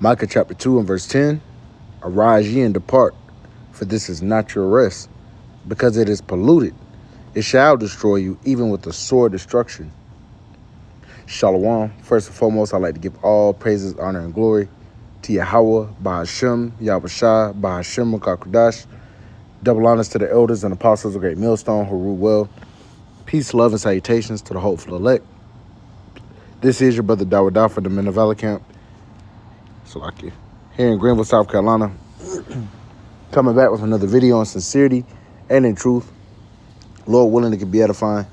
Micah chapter 2 and verse 10. Arise ye and depart, for this is not your rest, because it is polluted. It shall destroy you, even with the sore destruction. Shalom. First and foremost, I'd like to give all praises, honor, and glory to Yahweh, Bahashem, Yahushua, Bahashem, Makakudash. Double honors to the elders and apostles of Great Millstone who rule well. Peace, love, and salutations to the hopeful elect. This is your brother Dawadah from the Men of Valor Camp. Salaki. Here in Greenville, South Carolina. Coming back with another video on sincerity and in truth. Lord willing, it can be edifying.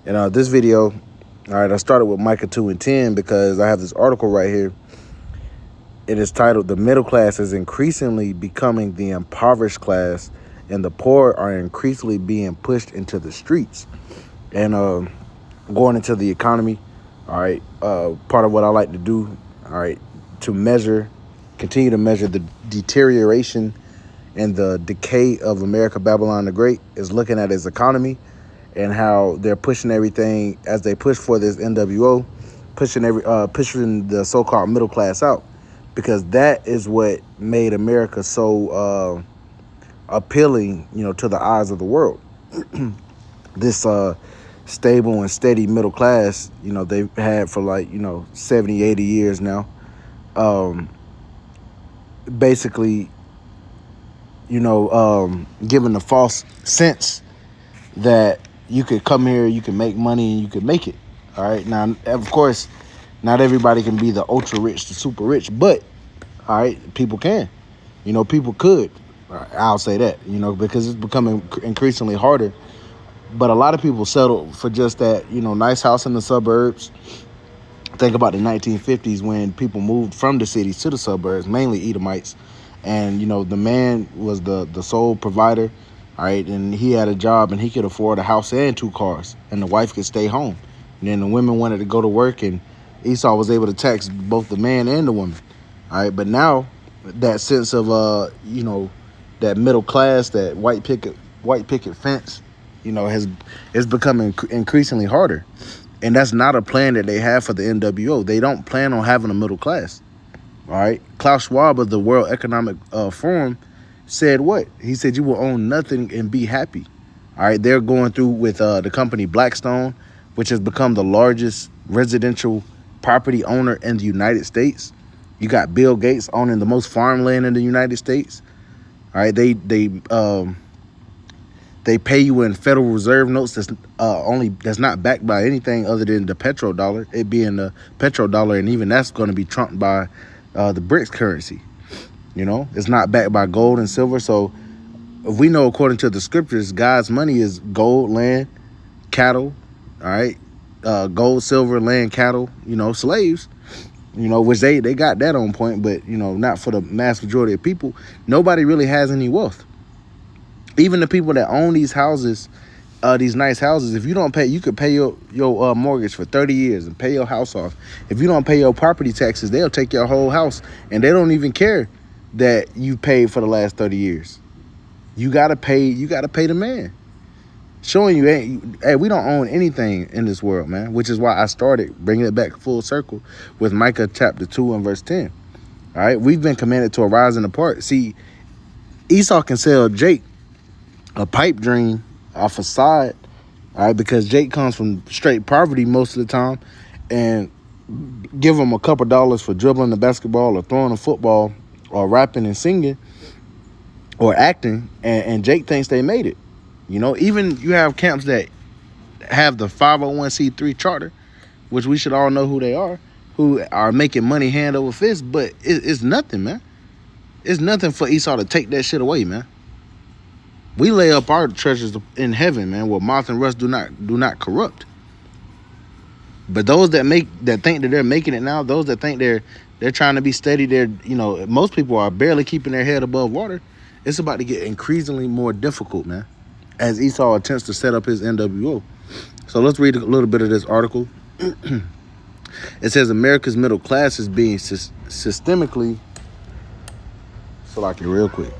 And this video, all right, I started with Micah 2 and 10 because I have this article right here. It is titled, "The Middle Class is Increasingly Becoming the Impoverished Class, and the Poor Are Increasingly Being Pushed into the Streets." And going into the economy, all right, part of what I like to do, all right, to continue to measure the deterioration and the decay of America, Babylon the Great, is looking at its economy and how they're pushing everything as they push for this NWO, pushing the so-called middle class out, because that is what made America so appealing, to the eyes of the world. This stable and steady middle class, they've had for 70, 80 years now. Basically, given the false sense that you could come here, you can make money, and you can make it. All right. Now, of course, not everybody can be the ultra rich, the super rich, but all right, people can. People could. I'll say that, because it's becoming increasingly harder. But a lot of people settle for just that, nice house in the suburbs. Think about the 1950s when people moved from the cities to the suburbs, mainly Edomites. And, the man was the sole provider, all right, and he had a job and he could afford a house and 2 cars, and the wife could stay home. And then the women wanted to go to work, and Esau was able to tax both the man and the woman, all right. But now that sense of, that middle class, that white picket fence, is becoming increasingly harder. And that's not a plan that they have for the NWO. They don't plan on having a middle class. All right. Klaus Schwab of the World Economic Forum said what? He said, you will own nothing and be happy. All right. They're going through with the company Blackstone, which has become the largest residential property owner in the United States. You got Bill Gates owning the most farmland in the United States. All right. They pay you in Federal Reserve notes that's not backed by anything other than the petrodollar, it being the petrodollar, and even that's going to be trumped by the BRICS currency. It's not backed by gold and silver. So if we know, according to the scriptures, God's money is gold, land, cattle, all right, gold, silver, land, cattle, slaves, which they got that on point, but, not for the mass majority of people. Nobody really has any wealth. Even the people that own these houses, these nice houses, if you don't pay, you could pay your mortgage for 30 years and pay your house off. If you don't pay your property taxes, they'll take your whole house, and they don't even care that you paid for the last 30 years. You gotta pay the man. Showing you, hey, we don't own anything in this world, man, which is why I started bringing it back full circle with Micah chapter 2 and verse 10. All right, we've been commanded to arise and depart. See, Esau can sell Jake a pipe dream, a facade, all right, because Jake comes from straight poverty most of the time, and give him a couple dollars for dribbling the basketball or throwing a football or rapping and singing or acting, and Jake thinks they made it. Even you have camps that have the 501c3 charter, which we should all know who they are, who are making money hand over fist, but it's nothing, man. It's nothing for Esau to take that shit away, man. We lay up our treasures in heaven, man, where moth and rust do not corrupt. But those that think that they're making it now, those that think they're trying to be steady, most people are barely keeping their head above water. It's about to get increasingly more difficult, man, as Esau attempts to set up his NWO. So let's read a little bit of this article. It says America's middle class is being systemically, so like it real quick.